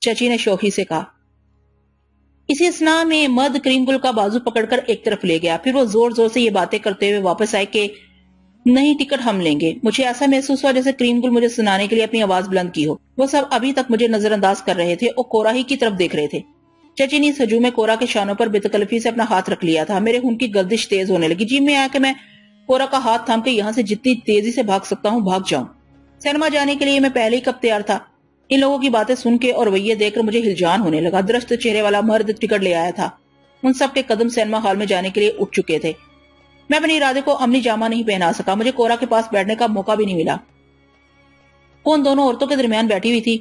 چچی نے شوخی سے کہا۔ اسی اسنا میں مرد کریم گل کا بازو پکڑ کر ایک طرف لے گیا، پھر وہ زور زور سے یہ باتیں کرتے ہوئے واپس آئے کہ نہیں، ٹکٹ ہم لیں گے۔ مجھے ایسا محسوس ہوا جیسے کریم گل مجھے سنانے کے لیے اپنی آواز بلند کی ہو۔ وہ سب ابھی تک مجھے نظر انداز کر رہے تھے اور کورا ہی کی طرف دیکھ رہے تھے۔ چچی نے اس ہجوم میں کورا کے شانوں پر بے تکلفی سے اپنا ہاتھ رکھ لیا تھا۔ میرے خون کی گردش تیز ہونے لگی۔ جی میں آیا کہ میں کورا کا ہاتھ تھام کے یہاں سے جتنی تیزی سے بھاگ سکتا ہوں بھاگ جاؤں۔ سینما جانے کے لیے میں پہلے ہی کب تیار تھا۔ ان لوگوں کی باتیں سن کے اور رویے دیکھ کر مجھے ہلجان ہونے لگا۔ درست چہرے والا مرد ٹکٹ لے آیا تھا۔ ان سب کے قدم سینما ہال میں جانے کے لیے اٹھ چکے تھے۔ میں اپنے ارادے کو عملی جامہ نہیں پہنا سکا۔ مجھے کورا کے پاس بیٹھنے کا موقع بھی نہیں ملا۔ وہ ان دونوں عورتوں کے درمیان بیٹھی ہوئی تھی۔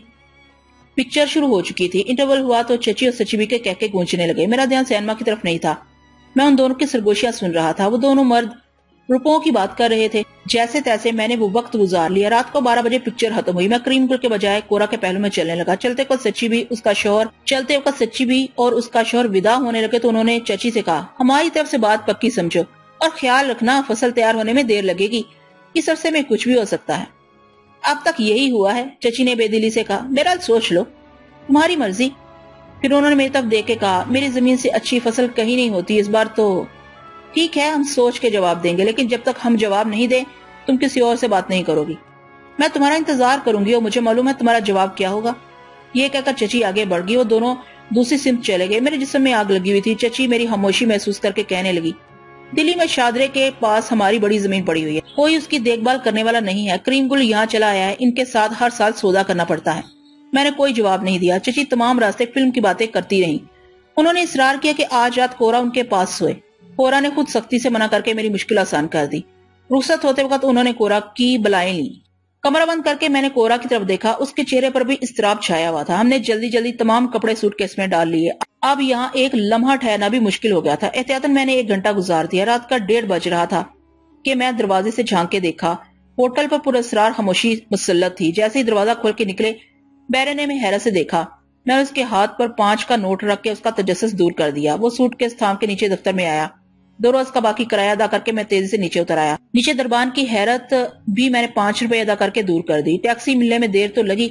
پکچر شروع ہو چکی تھی۔ انٹرول ہوا تو چچی اور سچی بھی کے کہکے گونجنے لگے۔ میرا دھیان سینما کی طرف نہیں تھا۔ میں ان دونوں کی سرگوشیاں سن رہا تھا۔ وہ دونوں مرد روپوں کی بات کر رہے تھے۔ جیسے تیسے میں نے وہ وقت گزار لیا۔ رات کو 12 بجے پکچر ختم ہوئی۔ میں کریم گل کے بجائے کورا کے پہلو میں چلنے لگا۔ چلتے وقت سچی بھی اور اس کا شوہر ودا ہونے لگے تو انہوں نے چچی سے کہا، ہماری طرف سے بات پکی سمجھو اور خیال رکھنا فصل تیار ہونے میں دیر لگے گی، اس عرصے میں کچھ بھی ہو سکتا ہے۔ اب تک یہی ہوا ہے، چچی نے بے دلی سے کہا۔ بہرحال سوچ لو، تمہاری مرضی۔ پھر انہوں نے میری طرف دیکھ کے کہا، میری زمین سے اچھی فصل کہیں نہیں ہوتی اس بار تو ٹھیک ہے، ہم سوچ کے جواب دیں گے، لیکن جب تک ہم جواب نہیں دیں تم کسی اور سے بات نہیں کرو گی۔ میں تمہارا انتظار کروں گی اور مجھے معلوم ہے تمہارا جواب کیا ہوگا۔ یہ کہہ کر چچی آگے بڑھ گئی۔ وہ دونوں دوسری سمت چلے گئے۔ میرے جسم میں آگ لگی ہوئی تھی۔ چچی میری خاموشی محسوس کر کے کہنے لگی، دلی میں شادرے کے پاس ہماری بڑی زمین پڑی ہوئی ہے، کوئی اس کی دیکھ بھال کرنے والا نہیں ہے۔ کریم گل یہاں چلا آیا ہے، ان کے ساتھ ہر سال سودا کرنا پڑتا ہے۔ میں نے کوئی جواب نہیں دیا۔ چچی تمام راستے فلم کی باتیں کرتی رہیں۔ انہوں نے اصرار کیا کہ آج رات کورا ان کے پاس سوئے۔ کورا نے خود سختی سے منع کر کے میری مشکل آسان کر دی۔ رخصت ہوتے وقت انہوں نے کورا کی بلائیں لیں۔ کمرہ بند کر کے میں نے کورا کی طرف دیکھا۔ اس کے چہرے پر بھی اضطراب چھایا ہوا تھا۔ ہم نے جلدی جلدی تمام کپڑے سوٹ کیس میں ڈال لیے۔ اب یہاں ایک لمحہ ٹھہرنا بھی مشکل ہو گیا تھا۔ احتیاطاً میں نے 1 گھنٹہ گزار دیا۔ رات کا 1:30 بج رہا تھا کہ میں دروازے سے جھانک کے دیکھا۔ ہوٹل پر پراسرار خاموشی مسلط تھی۔ جیسے ہی دروازہ کھول کے نکلے، بیرے نے میں حیرت سے دیکھا۔ میں اس کے ہاتھ پر 5 کا نوٹ رکھ کے اس کا تجسس دور کر دیا۔ وہ سوٹ کیس تھام کے نیچے دفتر میں آیا۔ 2 روز کا باقی کرایہ ادا کر کے میں تیزی سے نیچے اتر آیا۔ نیچے دربان کی حیرت بھی میں نے 5 روپے ادا کر کے دور کر دی۔ ٹیکسی ملنے میں دیر تو لگی۔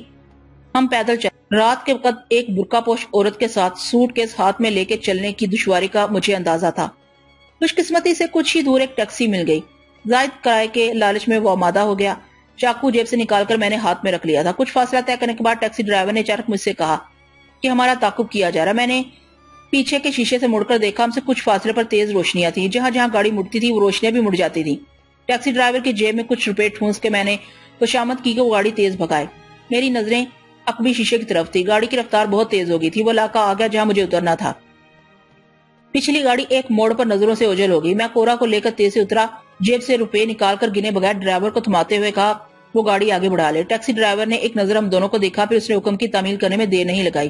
ہم پیدل چل۔ رات کے وقت ایک برقع پوش عورت کے ساتھ سوٹ کیس ہاتھ میں لے کے چلنے کی دشواری کا مجھے اندازہ تھا۔ خوش قسمتی سے کچھ ہی دور ایک ٹیکسی مل گئی۔ زائد کرائے کے لالچ میں وہ آمادہ ہو گیا۔ چاقو جیب سے نکال کر میں نے ہاتھ میں رکھ لیا تھا۔ کچھ فاصلہ طے کرنے کے بعد ٹیکسی ڈرائیور نے اچانک مجھ سے کہا کہ ہمارا تعاقب کیا جا رہا ہے۔ میں نے پیچھے کے شیشے سے مڑ کر دیکھا۔ ہم سے کچھ فاصلے پر تیز روشنیاں تھیں۔ جہاں جہاں گاڑی مڑتی تھی وہ روشنیاں بھی مڑ جاتی تھیں۔ ٹیکسی ڈرائیور کی جیب میں کچھ روپے ٹھونس کے میں نے خوشامد کی کہ وہ گاڑی تیز بھگائے۔ میری نظریں عقبی شیشے کی طرف تھی۔ گاڑی کی رفتار بہت تیز ہو گئی تھی۔ وہ علاقہ آ گیا جہاں مجھے اترنا تھا۔ پچھلی گاڑی ایک موڑ پر نظروں سے اوجھل ہو گئی۔ میں کورا کو لے کر تیز سے اترا۔ جیب سے روپے نکال کر گنے بغیر ڈرائیور کو تھماتے ہوئے کہا وہ گاڑی آگے بڑھا لے۔ ٹیکسی ڈرائیور نے ایک نظر ہم دونوں کو دیکھا، پھر اس نے حکم کی تعمیل کرنے میں دیر نہیں لگائی۔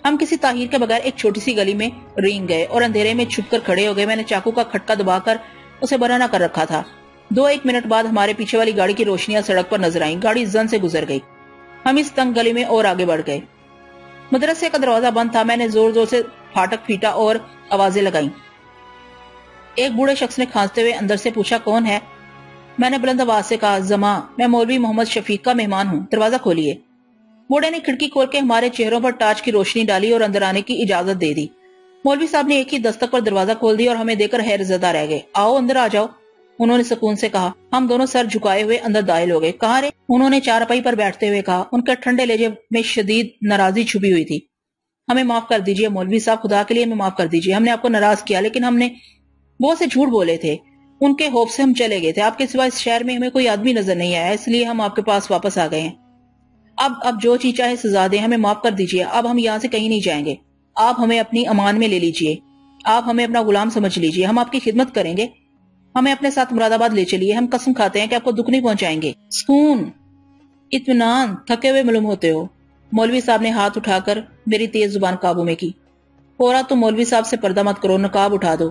ہم کسی تاخیر کے بغیر ایک چھوٹی سی گلی میں رینگ گئے اور اندھیرے میں چھپ کر کھڑے ہو گئے۔ میں نے چاقو کا کھٹکا دبا کر اسے برہنہ کر رکھا تھا۔ 2-1 منٹ بعد ہمارے پیچھے والی گاڑی کی روشنیاں سڑک پر نظر آئیں۔ گاڑی زن سے گزر گئی۔ ہم اس تنگ گلی میں اور آگے بڑھ گئے۔ مدرسے کا دروازہ بند تھا۔ میں نے زور زور سے پھاٹک پھیٹا اور آوازیں لگائیں۔ ایک بوڑھے شخص نے کھانستے ہوئے اندر سے پوچھا کون ہے؟ میں نے بلند آواز سے کہا زماں، میں مولوی محمد شفیق کا مہمان ہوں، دروازہ کھولیے۔ بوڑھے نے کھڑکی کھول کے ہمارے چہروں پر ٹارچ کی روشنی ڈالی اور اندر آنے کی اجازت دے دی۔ مولوی صاحب نے ایک ہی دستک پر دروازہ کھول دیا اور ہمیں دیکھ کر حیرت زدہ رہ گئے۔ آؤ اندر آ جاؤ، انہوں نے سکون سے کہا۔ ہم دونوں سر جھکائے ہوئے اندر داخل ہو گئے۔ کہاں رے؟ انہوں نے چارپائی پر بیٹھتے ہوئے کہا۔ ان کے ٹھنڈے لہجے میں شدید ناراضی چھپی ہوئی تھی۔ ہمیں معاف کر دیجئے مولوی صاحب، خدا کے لیے ہمیں معاف کر دیجئے۔ ہم نے آپ کو ناراض کیا، لیکن ہم نے بہت سے جھوٹ بولے تھے۔ ان کے خوف سے ہم چلے گئے تھے۔ آپ کے سوا اس شہر میں ہمیں کوئی آدمی نظر نہیں آیا، اس لیے ہم آپ کے پاس واپس آ گئے ہیں۔ اب جو چیز چاہے سزا دیں، ہمیں معاف کر دیجئے۔ اب ہم یہاں سے کہیں نہیں جائیں گے۔ آپ ہمیں اپنی امان میں لے لیجئے۔ آپ ہمیں اپنا غلام سمجھ لیجئے۔ ہم آپ کی خدمت کریں گے۔ ہمیں اپنے ساتھ مراد آباد لے چلیے۔ ہم قسم کھاتے ہیں کہ آپ کو دکھ نہیں پہنچائیں گے۔ سکون، اطمینان، تھکے ہوئے معلوم ہوتے ہو۔ مولوی صاحب نے ہاتھ اٹھا کر میری تیز زبان قابو میں کی۔ کورا تم مولوی صاحب سے پردہ مت کرو، نقاب اٹھا دو۔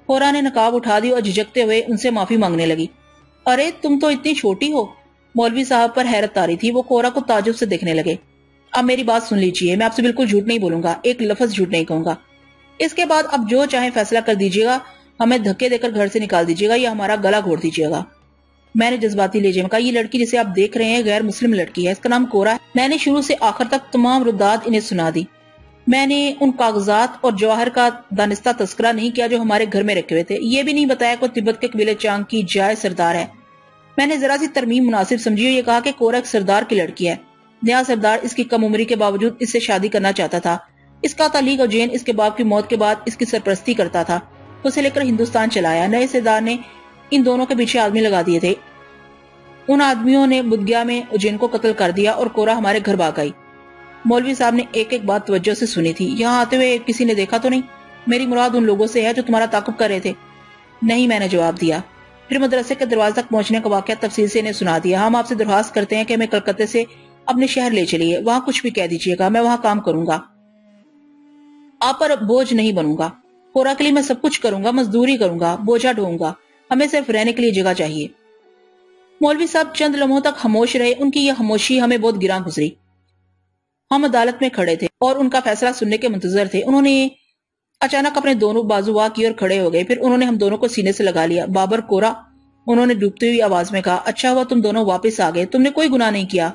کورا نے نقاب اٹھا دی اور جھجکتے ہوئے ان سے معافی مانگنے لگی۔ ارے تم تو اتنی چھوٹی ہو۔ مولوی صاحب پر حیرت طاری تھی۔ وہ کورا کو تعجب سے دیکھنے لگے۔ اب میری بات سن لیجئے، میں آپ سے بالکل جھوٹ نہیں بولوں گا، ایک لفظ جھوٹ نہیں کہوں گا۔ اس کے بعد اب جو چاہے فیصلہ کر دیجئے گا، ہمیں دھکے دے کر گھر سے نکال دیجئے گا یا ہمارا گلا گھونٹ دیجئے گا۔ میں نے جذباتی لہجے میں کہا یہ لڑکی جسے آپ دیکھ رہے ہیں غیر مسلم لڑکی ہے، اس کا نام کورا ہے۔ میں نے شروع سے آخر تک تمام ردات انہیں سنا دی۔ میں نے ان کاغذات اور جواہر کا دانستہ تذکرہ نہیں کیا جو ہمارے گھر میں رکھے ہوئے تھے، یہ بھی نہیں بتایا کہ تبت کے قبیلے چانگ کی جائے سردار ہے۔ میں نے ذرا سی ترمیم مناسب سمجھی اور یہ کہا کہ کورا ایک سردار کی لڑکی ہے، نیا سردار اس کی کم عمری کے باوجود اس سے شادی کرنا چاہتا تھا۔ اس کا تعلیق اجین اس کے باپ کی موت کے بعد اس کی سرپرستی کرتا تھا، اسے لے کر ہندوستان چلایا۔ نئے سردار نے ان دونوں کے پیچھے آدمی لگا دیے تھے، ان آدمیوں نے بدھ گیا میں اجین کو قتل کر دیا اور کورا ہمارے گھر بھاگ گئی۔ مولوی صاحب نے ایک ایک بات توجہ سے سنی تھی۔ یہاں آتے ہوئے کسی نے دیکھا تو نہیں؟ میری مراد ان لوگوں سے ہے جو تمہارا تعاقب کر رہے تھے۔ نہیں، میں نے جواب دیا۔ پھر مدرسے کے دروازے تک پہنچنے کا واقعہ تفصیل سے انہیں سنا دیا۔ ہم آپ سے درخواست کرتے ہیں کہ ہمیں کلکتے سے اپنے شہر لے چلیے، وہاں کچھ بھی کہہ دیجیے گا، میں وہاں کام کروں گا، آپ پر بوجھ نہیں بنوں گا۔ کورا کے لیے میں سب کچھ کروں گا، مزدوری کروں گا، بوجھا ڈھوؤں گا، ہمیں صرف رہنے کے لیے جگہ چاہیے۔ مولوی صاحب چند لمحوں تک خاموش رہے، ان کی یہ خاموشی ہمیں بہت گراں گزری۔ ہم عدالت میں کھڑے تھے اور ان کا فیصلہ سننے کے منتظر تھے۔ انہوں نے اچانک اپنے دونوں بازو وا کیے اور کھڑے ہو گئے، پھر انہوں نے ہم دونوں کو سینے سے لگا لیا۔ بابر، کورا، انہوں نے ڈوبتی ہوئی آواز میں کہا، اچھا ہوا تم دونوں واپس آ گئے، تم نے کوئی گناہ نہیں کیا،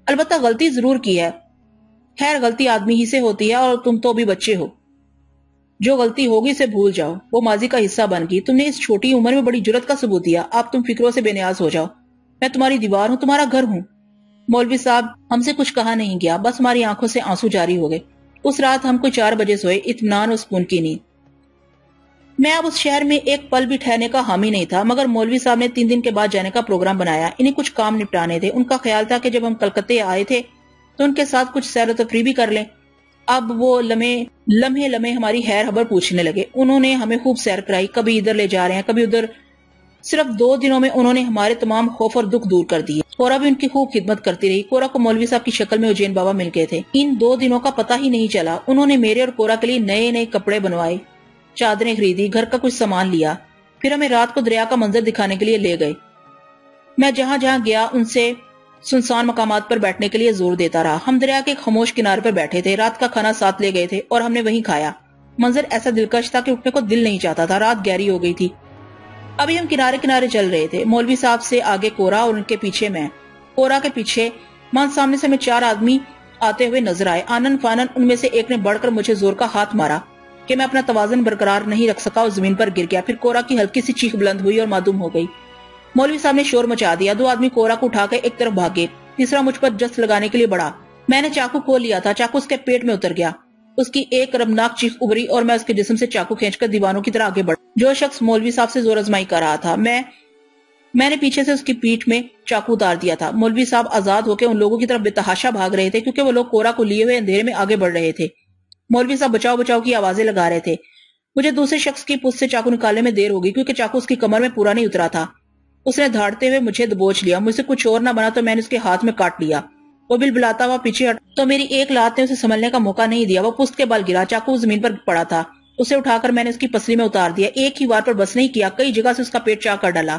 البتہ غلطی ضرور کی ہے۔ خیر، غلطی آدمی ہی سے ہوتی ہے اور تم تو ابھی بچے ہو، جو غلطی ہوگی اسے بھول جاؤ، وہ ماضی کا حصہ بن گئی۔ تم نے اس چھوٹی عمر میں بڑی جرت کا ثبوت دیا، اب تم فکروں سے بے نیاز ہو جاؤ۔ میں تمہاری دیوار ہوں، تمہارا گھر ہوں۔ مولوی صاحب، ہم سے کچھ کہا نہیں گیا، بس ہماری آنکھوں سے آنسو جاری ہو گئے۔ اس رات ہم کوئی 4 بجے سوئے، اطمینان اور سکون کی نیند۔ میں اب اس شہر میں ایک پل بھی ٹھہرنے کا حامی نہیں تھا، مگر مولوی صاحب نے 3 دن کے بعد جانے کا پروگرام بنایا۔ انہیں کچھ کام نپٹانے تھے۔ ان کا خیال تھا کہ جب ہم کلکتے آئے تھے تو ان کے ساتھ کچھ سیر و تفریح بھی کر لیں۔ اب وہ لمحے ہماری خیر خبر پوچھنے لگے۔ انہوں نے ہمیں خوب سیر کرائی، کبھی ادھر لے جا رہے ہیں، کبھی ادھر۔ صرف 2 دنوں میں انہوں نے ہمارے تمام خوف اور دکھ دور کر دیے۔ کورا بھی ان کی خوب خدمت کرتی رہی۔ کورا کو مولوی صاحب کی شکل میں اجین بابا مل گئے تھے۔ ان 2 دنوں کا پتہ ہی نہیں چلا۔ انہوں نے میرے اور کورا کے لیے نئے نئے کپڑے بنوائے، چادریں خریدی، گھر کا کچھ سامان لیا، پھر ہمیں رات کو دریا کا منظر دکھانے کے لیے لے گئے۔ میں جہاں جہاں گیا ان سے سنسان مقامات پر بیٹھنے کے لیے زور دیتا رہا۔ ہم دریا کے خاموش کنارے پر بیٹھے تھے، رات کا کھانا ساتھ لے گئے تھے اور ہم نے وہیں کھایا۔ منظر ایسا دلکش تھا کہ اٹھنے کو دل نہیں چاہتا تھا۔ رات گہری ہو گئی تھی۔ ابھی ہم کنارے کنارے چل رہے تھے، مولوی صاحب سے آگے کورا اور ان کے پیچھے میں۔ کورا کے پیچھے مان سامنے سے ہمیں 4 آدمی آتے ہوئے نظر آئے۔ آنن فانن ان میں سے ایک نے بڑھ کر مجھے زور کا ہاتھ مارا کہ میں اپنا توازن برقرار نہیں رکھ سکا اور زمین پر گر گیا۔ پھر کورا کی ہلکی سی چیخ بلند ہوئی اور معدوم ہو گئی۔ مولوی صاحب نے شور مچا دیا۔ 2 آدمی کورا کو اٹھا کے ایک طرف بھاگے، تیسرا مجھ پر جست لگانے کے لیے بڑھا۔ میں نے چاقو کھول لیا تھا، چاقو اس کے پیٹ میں اتر گیا۔ اس کی ایک ربناک چیخ ابھری اور میں اس کے جسم سے چاقو کھینچ کر دیوانوں کی طرح آگے بڑھا۔ جو شخص مولوی صاحب سے زور آزمائی کر رہا تھا، میں نے پیچھے سے اس کی پیٹھ میں چاقو اتار دیا تھا۔ مولوی صاحب آزاد ہو کے ان لوگوں کی طرف بے تحاشا بھاگ رہے تھے کیونکہ وہ لوگ کورا کو لیے ہوئے اندھیرے میں آگے بڑھ رہے تھے۔ مولوی صاحب بچاؤ بچاؤ کی آوازیں لگا رہے تھے۔ مجھے دوسرے شخص کی پشت سے چاقو نکالنے میں دیر ہو گئی کیونکہ چاقو اس کی کمر میں پورا نہیں اترا تھا۔ اس نے دھاڑتے ہوئے مجھے دبوچ لیا۔ مجھ سے کچھ اور نہ بنا تو میں نے اس کے ہاتھ میں کاٹ لیا۔ وہ بلبلاتا ہوا پیچھے ہٹ تو میری ایک لات نے اسے سنبھلنے کا موقع نہیں دیا۔ وہ پشت کے بل گرا، چاقو زمین پر پڑا تھا۔ اسے اٹھا کر میں نے اس کی پسلی میں اتار دیا۔ ایک ہی وار پر بس نہیں کیا، کئی جگہ سے اس کا پیٹ چاک کر ڈالا۔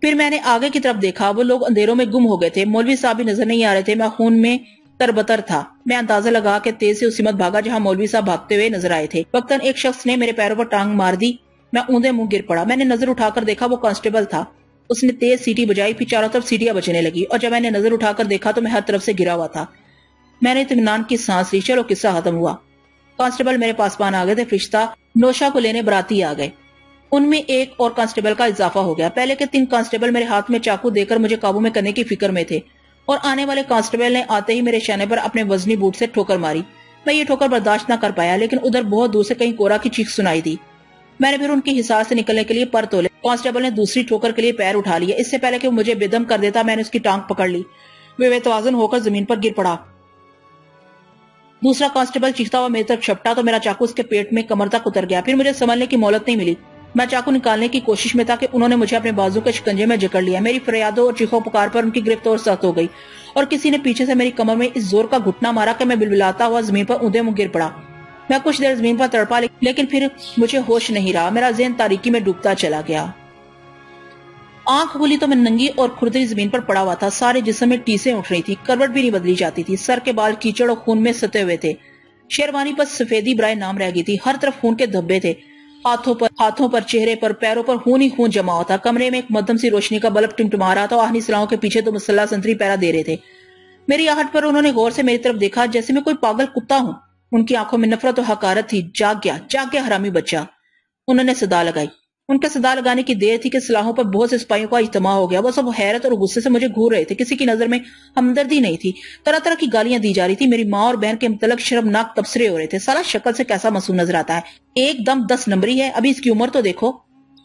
پھر میں نے آگے کی طرف دیکھا، وہ لوگ اندھیروں میں گم ہو گئے تھے۔ مولوی صاحب بھی نظر نہیں آ رہے تھے۔ میں خون میں تربتر تھا۔ میں اندازہ لگا کہ تیز سے اسی مت بھاگا جہاں مولوی صاحب بھاگتے ہوئے نظر آئے تھے۔ وقتاً ایک شخص نے میرے پیروں پر ٹانگ مار دی۔ میں اوندے منہ گر پڑا۔ میں نے نظر اٹھا کر دیکھا، وہ کانسٹیبل تھا۔ اس نے تیز سیٹی بجائی، پھر چاروں طرف سیٹیاں بجنے لگی اور جب میں نے نظر اٹھا کر دیکھا تو میں ہر طرف سے گرا ہوا تھا۔ میں نے اطمینان کی سانس لی۔ چلو قصہ ختم ہوا۔ کانسٹیبل میرے پاسبان آ گئے تھے۔ فرشتہ نوشا کو لینے براتی آ گئے۔ ان میں ایک اور کانسٹیبل کا اضافہ ہو گیا۔ پہلے کے 3 کانسٹیبل میرے ہاتھ میں چاقو دے کر مجھے قابو میں کرنے کی فکر میں تھے اور آنے والے کانسٹیبل نے آتے ہی میرے شانے پر اپنے وزنی بوٹ سے ٹھوکر ماری۔ میں یہ ٹھوکر برداشت نہ کر پایا، لیکن ادھر بہت دور سے کہیں کورا کی چیخ سنائی دی۔ میں نے پھر ان کی حصار سے نکلنے کے لیے پر تولے۔ کانسٹیبل نے دوسری ٹھوکر کے لیے پیر اٹھا لیا۔ اس سے پہلے کہ وہ مجھے بے دم کر دیتا، میں نے اس کی ٹانگ پکڑ لی۔ وہ بے توازن ہو کر زمین پر گر پڑا۔ دوسرا کانسٹیبل چیختا ہوا میری طرف چھپٹا تو میرا چاقو اس کے پیٹ میں کمر تک اتر گیا۔ پھر مجھے سنبھلنے کی مہلت نہیں ملی۔ میں چاقو نکالنے کی کوشش میں تھا کہ انہوں نے مجھے اپنے بازو کے شکنجے میں جکڑ لیا۔ میری فریادوں اور چیخوں پکار پر ان کی گرفت اور سخت ہو گئی اور کسی نے پیچھے سے میری کمر میں اس زور کا گھٹنا مارا کہ میں بلبلاتا ہوا زمین پر اوندے منہ گر پڑا۔ میں کچھ دیر زمین پر تڑپا، لیکن پھر مجھے ہوش نہیں رہا۔ میرا ذہن تاریکی میں ڈوبتا چلا گیا۔ آنکھ کھلی تو میں ننگی اور کھردری زمین پر پڑا ہوا تھا۔ سارے جسم میں ٹیسیں اٹھ رہی تھی، کروٹ بھی نہیں بدلی جاتی تھی۔ سر کے بال کیچڑ اور خون میں ستے ہوئے تھے۔ شیروانی پر سفیدی برائے نام رہ گئی تھی۔ ہر طرف خون کے دھبے تھے۔ ہاتھوں پر, چہرے پر, پیروں پر خون ہی خون جمع ہوتا. کمرے میں ایک مدھم سی روشنی کا بلب ٹمٹما رہا تھا. آہنی سلاؤں کے پیچھے تو مسلح سنتری پیرا دے رہے تھے. میری آہٹ پر انہوں نے غور سے میری طرف دیکھا جیسے میں کوئی پاگل کتا ہوں. ان کی آنکھوں میں نفرت و حقارت تھی. جاگ گیا حرامی بچہ. انہوں نے صدا لگائی. ان کے صدا لگانے کی دیر تھی کہ سلاحوں پر بہت سے سپاہیوں کا اجتماع ہو گیا. وہ سب حیرت اور غصے سے مجھے گھور رہے تھے. کسی کی نظر میں ہمدردی نہیں تھی. طرح طرح کی گالیاں دی جا رہی تھی. میری ماں اور بہن کے متعلق شرمناک تبصرے ہو رہے تھے. سارا شکل سے کیسا معصوم نظر آتا ہے, ایک دم 10 نمبری ہے. ابھی اس کی عمر تو دیکھو.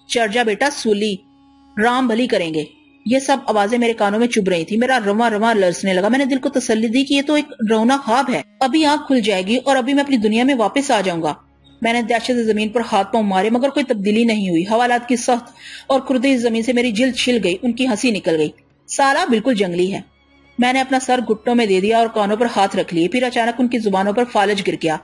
چڑھ جا بیٹا سولی, رام بھلی کریں گے. یہ سب آوازیں میرے کانوں میں چبھ رہی تھی. میرا رواں لرزنے لگا. میں نے دل کو تسلی دی کہ یہ تو ایک رونا خواب ہے, ابھی آنکھ کھل جائے گی اور ابھی میں اپنی دنیا میں واپس آ جاؤں گا. میں نے دہشت سے زمین پر ہاتھ پاؤں مارے مگر کوئی تبدیلی نہیں ہوئی. حوالات کی سخت اور کردی زمین سے میری جلد چھل گئی. ان کی ہنسی نکل گئی. سالا بالکل جنگلی ہے. میں نے اپنا سر گھٹنوں میں دے دیا اور کانوں پر ہاتھ رکھ لیے. پھر اچانک ان کی زبانوں پر فالج گر گیا.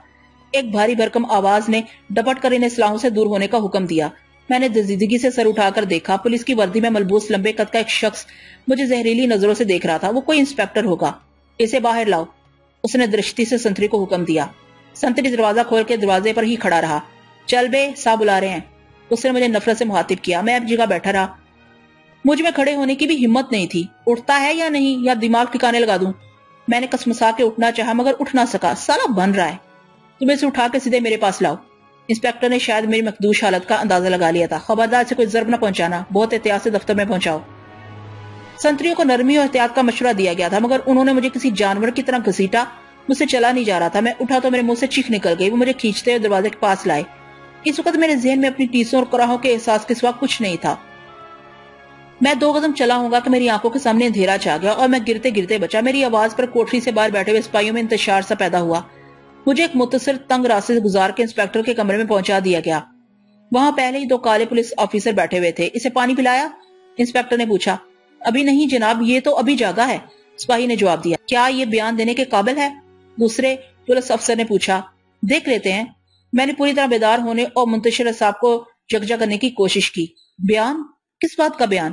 ایک بھاری بھرکم آواز نے ڈپٹ کر انہیں سلاحوں سے دور ہونے کا حکم دیا. میں نے دزیدگی سے سر اٹھا کر دیکھا. پولیس کی وردی میں ملبوس لمبے قد کا ایک شخص مجھے زہریلی نظروں سے دیکھ رہا تھا. وہ کوئی انسپیکٹر ہوگا. اسے باہر لاؤ, اس نے درشتی سے سنتری کو حکم دیا. سنتری دروازہ کھول کے دروازے پر ہی کھڑا رہا. چل بے, صاحب بلا رہے ہیں. اس نے مجھے نفرت سے مخاطب کیا. میں اپنی جگہ بیٹھا رہا. مجھ میں کھڑے ہونے کی بھی ہمت نہیں تھی. اٹھتا ہے یا نہیں, یا دماغ ٹھکانے لگا دوں. میں نے کسمسا کے اٹھنا چاہا مگر اٹھ نہ سکا. سالا بن رہا ہے. تمہیں سے اٹھا کے سیدھے میرے پاس لاؤ. انسپیکٹر نے شاید میری مخدوش حالت کا اندازہ لگا لیا تھا. خبردار سے کوئی ضرب نہ پہنچانا. بہت احتیاط سے دفتر میں پہنچاؤ. سنتریوں کو نرمی اور احتیاط کا مشورہ دیا گیا تھا مگر انہوں نے مجھے کسی جانور کی طرح گھسیٹا. مجھ سے چلا نہیں جا رہا تھا. میں اٹھا تو میرے منہ سے چیخ نکل گئی. وہ مجھے کھینچتے ہوئے دروازے کے پاس لائے. اس وقت میرے ذہن میں اپنی ٹیسوں اور کراہوں کے احساس کے سوا کچھ نہیں تھا. میں 2 قدم چلا ہوں گا کہ میری آنکھوں کے سامنے اندھیرا چھا گیا اور میں گرتے گرتے بچا. میری آواز پر کوٹری سے باہر بیٹھے ہوئے سپاہیوں میں انتشار سا پیدا ہوا. مجھے ایک متصل تنگ راستے سے گزار کے انسپیکٹر کے کمرے میں پہنچا دیا گیا. وہاں پہلے ہی 2 کالے پولیس آفیسر بیٹھے ہوئے تھے. اسے پانی پلایا, انسپیکٹر نے پوچھا. ابھی نہیں جناب, یہ تو ابھی جاگا ہے, سپاہی نے جواب دیا. کیا یہ بیان دینے کے قابل ہے, دوسرے پولیس افسر نے پوچھا. دیکھ لیتے ہیں. میں نے پوری طرح بیدار ہونے اور منتشر اعصاب کو جگجا کرنے کی کوشش کی. بیان, کس بات کا بیان؟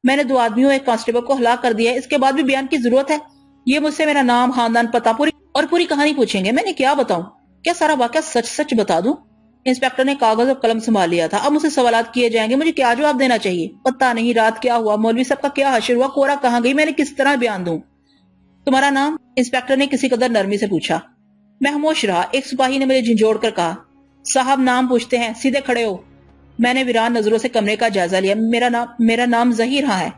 میں نے 2 آدمیوں ایک کانسٹیبل کو ہلاک کر دیا. اس کے بعد بھی بیان کی ضرورت ہے؟ یہ مجھ سے میرا نام, خاندان, پتہ پوری کہانی پوچھیں گے. میں نے کیا بتاؤں؟ کیا سارا واقعہ سچ بتا دوں؟ انسپیکٹر نے کاغذ اور قلم سنبھال لیا تھا. اب مجھ سے سوالات کیے جائیں گے. مجھے کیا جواب دینا چاہیے؟ پتہ نہیں رات کیا ہوا, مولوی صاحب کا کیا حشر ہوا, کورا کہاں گئی, میں نے کس طرح بیان دوں؟ تمہارا نام, انسپیکٹر نے کسی قدر نرمی سے پوچھا. میں خاموش رہا. ایک سپاہی نے مجھے جھنجھوڑ کر کہا, صاحب نام پوچھتے ہیں, سیدھے کھڑے ہو. میں نے ویران نظروں سے کمرے کا جائزہ لیا. میرا نام ظہیر ہاں ہے.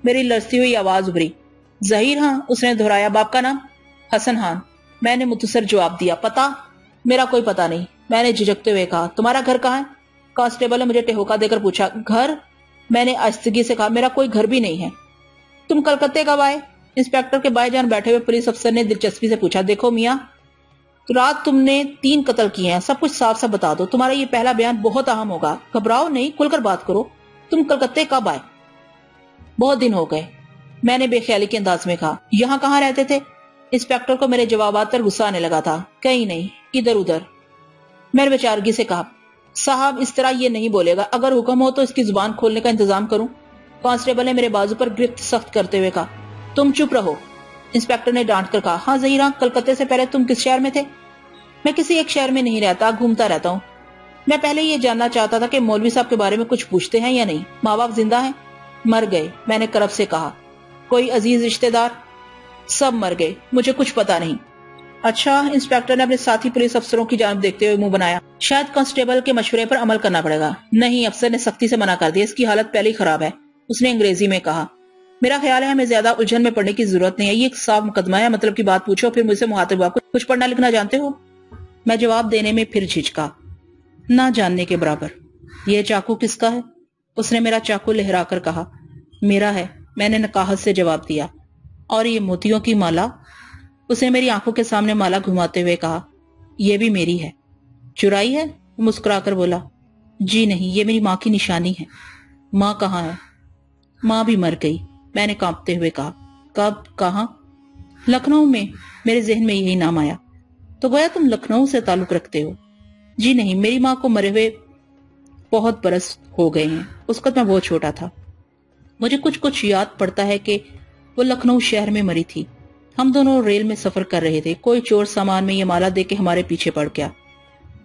میری لرزتی ہوئی آواز ابھری. ظہیر ہاں, اس نے دہرایا. باپ کا نام؟ حسن خان. میں نے متصر جواب دیا. پتہ؟ میرا کوئی پتہ نہیں. میں نے جھجکتے ہوئے کہا. تمہارا گھر کہاں ہے؟ کانسٹیبل نے مجھے ٹہوکا دے کر پوچھا. گھر؟ میں نے آہستگی سے کہا. میرا کوئی گھر بھی نہیں ہے. تم کلکتے کب آئے؟ انسپیکٹر کے بائیں جان بیٹھے ہوئے پولیس افسر نے دلچسپی سے پوچھا. دیکھو میاں, رات تم نے 3 قتل کیے ہیں. سب کچھ صاف صاف بتا دو. تمہارا یہ پہلا بیان بہت اہم ہوگا. گھبراؤ نہیں, کھل کر بات کرو. تم کلکتے کب آئے؟ بہت دن ہو گئے, میں نے بے خیالی کے انداز میں کہا. یہاں کہاں رہتے تھے؟ انسپیکٹر کو میرے جوابات پر غصہ آنے لگا تھا. کہیں نہیں, ادھر ادھر. میں نے بیچارگی سے کہا. صاحب اس طرح یہ نہیں بولے گا. اگر حکم ہو تو اس کی زبان کھولنے کا انتظام کروں. کانسٹیبل نے میرے بازو پر گرفت سخت کرتے ہوئے کہا. تم چپ رہو. انسپیکٹر نے ڈانٹ کر کہا. ہاں ظہیر, کلکتے سے پہلے تم کس شہر میں تھے؟ میں کسی ایک شہر میں نہیں رہتا, گھومتا رہتا ہوں. میں پہلے یہ جاننا چاہتا تھا کہ مولوی صاحب کے بارے میں کچھ پوچھتے ہیں یا نہیں. ماں باپ زندہ ہیں؟ مر گئے, میں نے کرب سے کہا. کوئی عزیز رشتہ دار؟ سب مر گئے, مجھے کچھ پتا نہیں. اچھا, انسپیکٹر نے اپنے ساتھی پولیس افسروں کی جانب دیکھتے ہوئے منہ بنایا. شاید کانسٹیبل کے مشورے پر عمل کرنا پڑے گا. نہیں, افسر نے سختی سے منع کر دیا. اس کی حالت پہلے ہی خراب ہے. اس نے انگریزی میں کہا. میرا خیال ہے ہمیں زیادہ الجھن میں پڑنے کی ضرورت نہیں ہے. یہ ایک صاف مقدمہ ہے. مطلب کی بات پوچھو, پھر مجھ سے مخاطب ہوا. کچھ پڑھنا لکھنا جانتے ہو؟ میں جواب دینے میں پھر جھجکا. نہ جاننے کے برابر. یہ چاقو کس کا ہے؟ اس نے میرا چاقو لہرا کر کہا. میرا ہے, میں نے نقاہت سے جواب دیا. اور یہ موتیوں کی مالا؟ اس نے میری آنکھوں کے سامنے مالا گھماتے ہوئے کہا. یہ بھی میری ہے. چرائی ہے؟ مسکرا کر بولا. جی نہیں, یہ میری ماں کی نشانی ہے. ماں کہاں ہے؟ ماں بھی مر گئی, میں نے کانپتے ہوئے کہا. کب, کہاں؟ لکھنؤ میں. میرے ذہن میں یہی نام آیا. تو گویا تم لکھنؤ سے تعلق رکھتے ہو؟ جی نہیں, میری ماں کو مرے ہوئے بہت برس ہو گئے ہیں. اس وقت میں بہت چھوٹا تھا. مجھے کچھ یاد پڑتا ہے کہ وہ لکھنؤ شہر میں مری تھی. ہم دونوں ریل میں سفر کر رہے تھے. کوئی چور سامان میں یہ مالا دے کے ہمارے پیچھے پڑ گیا.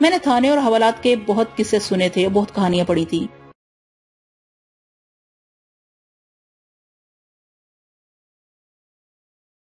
میں نے تھانے اور حوالات کے بہت قصے سنے تھے، بہت کہانیاں پڑھی تھی،